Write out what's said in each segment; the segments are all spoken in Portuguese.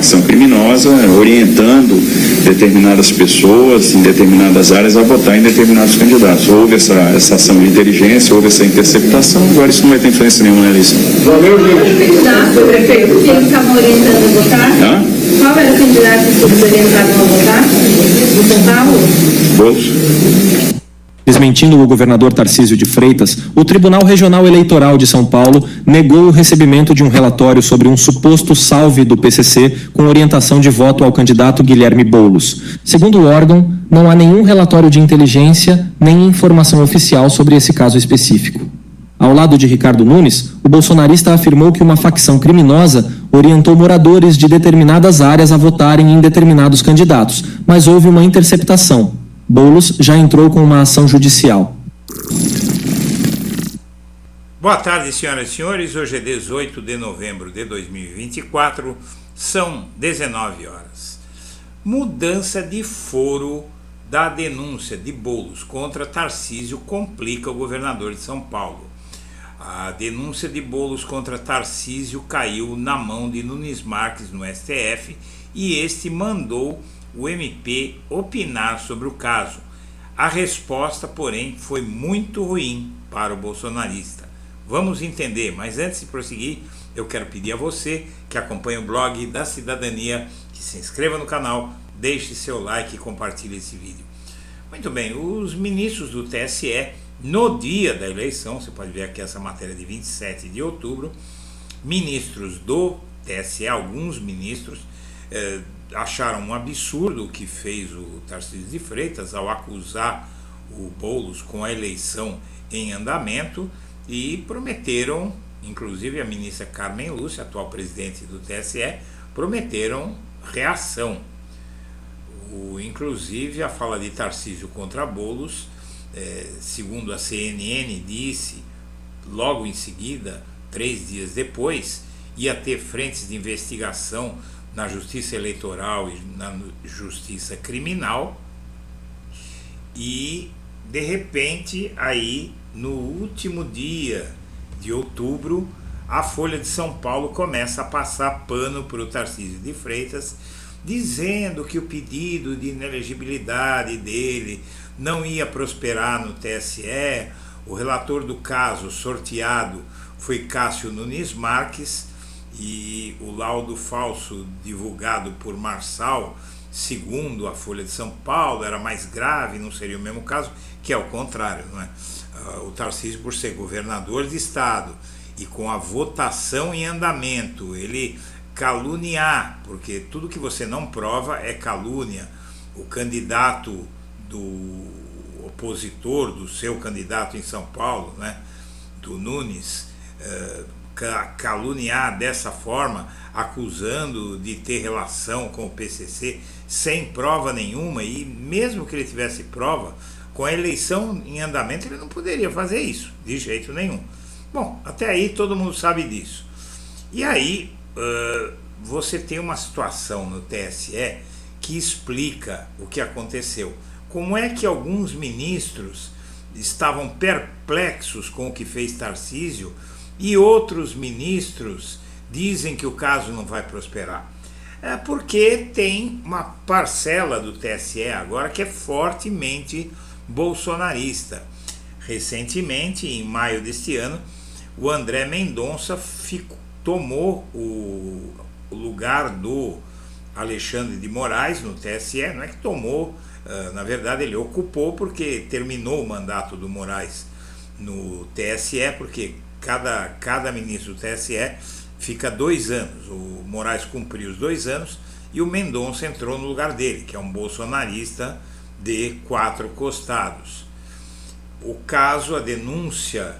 facção criminosa orientando determinadas pessoas em determinadas áreas a votar em determinados candidatos. Houve essa ação de inteligência, houve essa interceptação, agora isso não vai ter influência nenhuma na eleição. Valeu, candidato, prefeito, que eles estavam orientando a votar? Qual era o candidato que eles orientavam a votar? De São Paulo? Boulos. Desmentindo o governador Tarcísio de Freitas, o Tribunal Regional Eleitoral de São Paulo negou o recebimento de um relatório sobre um suposto salve do PCC com orientação de voto ao candidato Guilherme Boulos. Segundo o órgão, não há nenhum relatório de inteligência nem informação oficial sobre esse caso específico. Ao lado de Ricardo Nunes, o bolsonarista afirmou que uma facção criminosa orientou moradores de determinadas áreas a votarem em determinados candidatos, mas houve uma interceptação. Boulos já entrou com uma ação judicial. Boa tarde, senhoras e senhores. Hoje é 18 de novembro de 2024, são 19 horas. Mudança de foro da denúncia de Boulos contra Tarcísio complica o governador de São Paulo. A denúncia de Boulos contra Tarcísio caiu na mão de Nunes Marques no STF e este mandou o MP opinar sobre o caso. A resposta, porém, foi muito ruim para o bolsonarista. Vamos entender, mas antes de prosseguir, eu quero pedir a você que acompanha o blog da Cidadania, que se inscreva no canal, deixe seu like e compartilhe esse vídeo. Muito bem, os ministros do TSE, no dia da eleição, você pode ver aqui essa matéria de 27 de outubro, ministros do TSE, alguns ministros, acharam um absurdo o que fez o Tarcísio de Freitas ao acusar o Boulos com a eleição em andamento e prometeram, inclusive a ministra Carmen Lúcia, atual presidente do TSE, prometeram reação. Inclusive a fala de Tarcísio contra Boulos, segundo a CNN disse, logo em seguida, 3 dias depois, ia ter frentes de investigação na justiça eleitoral e na justiça criminal, e de repente aí no último dia de outubro a Folha de São Paulo começa a passar pano para o Tarcísio de Freitas, dizendo que o pedido de inelegibilidade dele não ia prosperar no TSE. O relator do caso sorteado foi Cássio Nunes Marques, e o laudo falso divulgado por Marçal, segundo a Folha de São Paulo, era mais grave, não seria o mesmo caso, que é o contrário, não é? O Tarcísio, por ser governador de estado e com a votação em andamento, ele caluniar, porque tudo que você não prova é calúnia. O candidato do opositor, do seu candidato em São Paulo, né, do Nunes, caluniar dessa forma, acusando de ter relação com o PCC sem prova nenhuma, e mesmo que ele tivesse prova, com a eleição em andamento ele não poderia fazer isso, de jeito nenhum. Bom, até aí todo mundo sabe disso. E aí você tem uma situação no TSE que explica o que aconteceu. Como é que alguns ministros estavam perplexos com o que fez Tarcísio e outros ministros dizem que o caso não vai prosperar? É porque tem uma parcela do TSE agora que é fortemente bolsonarista. Recentemente, em maio deste ano, o André Mendonça tomou o lugar do Alexandre de Moraes no TSE. Não é que tomou, na verdade ele ocupou, porque terminou o mandato do Moraes no TSE, porque cada ministro do TSE fica 2 anos. O Moraes cumpriu os 2 anos e o Mendonça entrou no lugar dele, que é um bolsonarista de 4 costados. O caso, a denúncia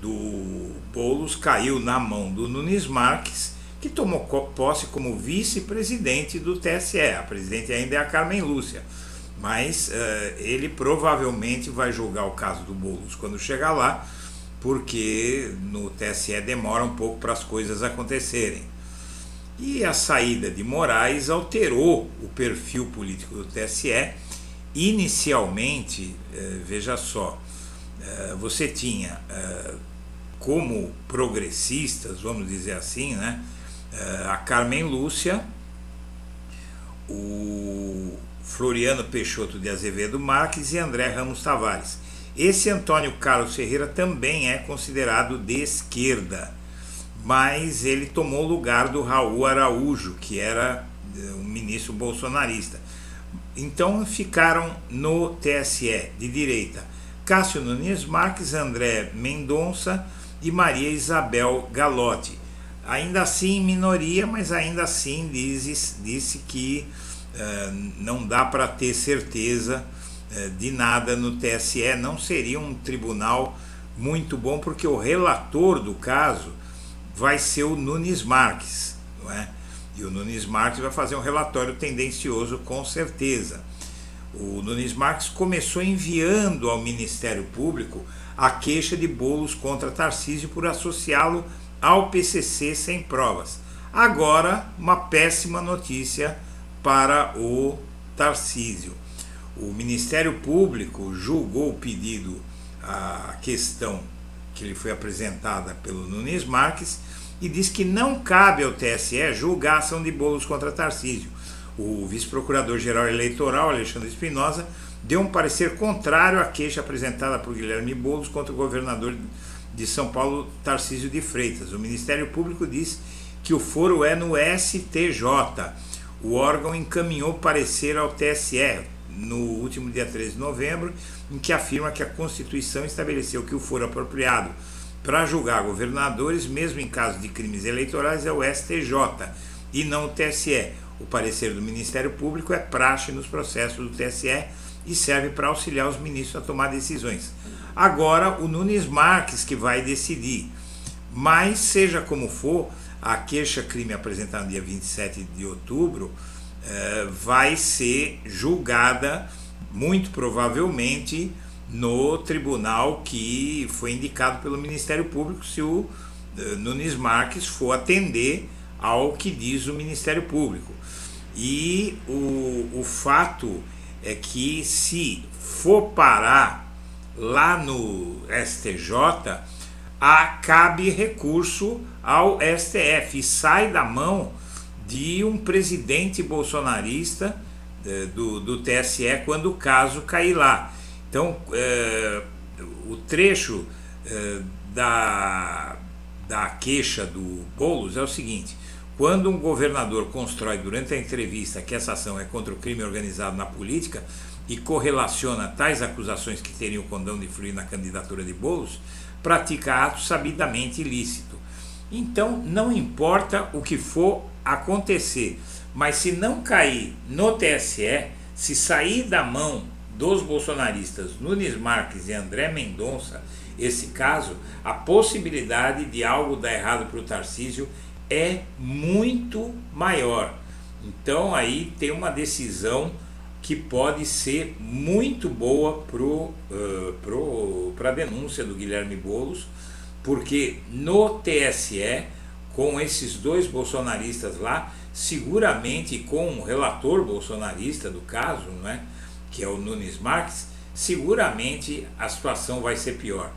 do Boulos caiu na mão do Nunes Marques, que tomou posse como vice-presidente do TSE. A presidente ainda é a Carmen Lúcia, mas ele provavelmente vai julgar o caso do Boulos quando chegar lá, porque no TSE demora um pouco para as coisas acontecerem. E a saída de Moraes alterou o perfil político do TSE. Inicialmente, veja só, você tinha como progressistas, vamos dizer assim, né, a Carmen Lúcia o Floriano Peixoto de Azevedo Marques e André Ramos Tavares. Esse Antônio Carlos Ferreira também é considerado de esquerda, mas ele tomou o lugar do Raul Araújo, que era um ministro bolsonarista. Então ficaram no TSE de direita Cássio Nunes Marques, André Mendonça e Maria Isabel Galotti. Ainda assim minoria, mas ainda assim disse que não dá para ter certeza de nada no TSE. Não seria um tribunal muito bom, porque o relator do caso vai ser o Nunes Marques, não é? E o Nunes Marques vai fazer um relatório tendencioso, com certeza. O Nunes Marques começou enviando ao Ministério Público a queixa de Boulos contra Tarcísio por associá-lo ao PCC sem provas. Agora, uma péssima notícia para o Tarcísio. O Ministério Público julgou o pedido, a questão que lhe foi apresentada pelo Nunes Marques, e diz que não cabe ao TSE julgar a ação de Boulos contra Tarcísio. O vice-procurador-geral eleitoral, Alexandre Espinosa, deu um parecer contrário à queixa apresentada por Guilherme Boulos contra o governador de São Paulo, Tarcísio de Freitas. O Ministério Público diz que o foro é no STJ. O órgão encaminhou parecer ao TSE no último dia 13 de novembro, em que afirma que a Constituição estabeleceu que o foro apropriado para julgar governadores, mesmo em caso de crimes eleitorais, é o STJ e não o TSE. O parecer do Ministério Público é praxe nos processos do TSE e serve para auxiliar os ministros a tomar decisões. Agora, o Nunes Marques que vai decidir. Mas, seja como for, a queixa-crime apresentada no dia 27 de outubro vai ser julgada, muito provavelmente, no tribunal que foi indicado pelo Ministério Público, se o Nunes Marques for atender ao que diz o Ministério Público. E o fato é que, se for parar lá no STJ, cabe recurso ao STF e sai da mão de um presidente bolsonarista do TSE quando o caso cair lá. Então, o trecho da queixa do Boulos é o seguinte: quando um governador constrói durante a entrevista que essa ação é contra o crime organizado na política e correlaciona tais acusações que teriam o condão de influir na candidatura de Boulos, pratica ato sabidamente ilícito. Então, não importa o que for acontecer, mas se não cair no TSE, se sair da mão dos bolsonaristas Nunes Marques e André Mendonça, esse caso, a possibilidade de algo dar errado para o Tarcísio é muito maior. Então aí tem uma decisão que pode ser muito boa para a denúncia do Guilherme Boulos, porque no TSE, com esses dois bolsonaristas lá, seguramente com o relator bolsonarista do caso, não é? Que é o Nunes Marques, seguramente a situação vai ser pior.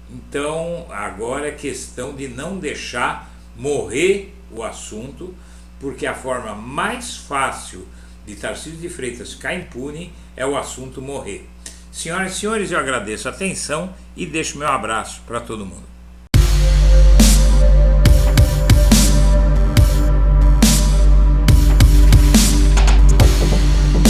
Então agora é questão de não deixar morrer o assunto, porque a forma mais fácil de Tarcísio de Freitas ficar impune é o assunto morrer. Senhoras e senhores, eu agradeço a atenção e deixo meu abraço para todo mundo.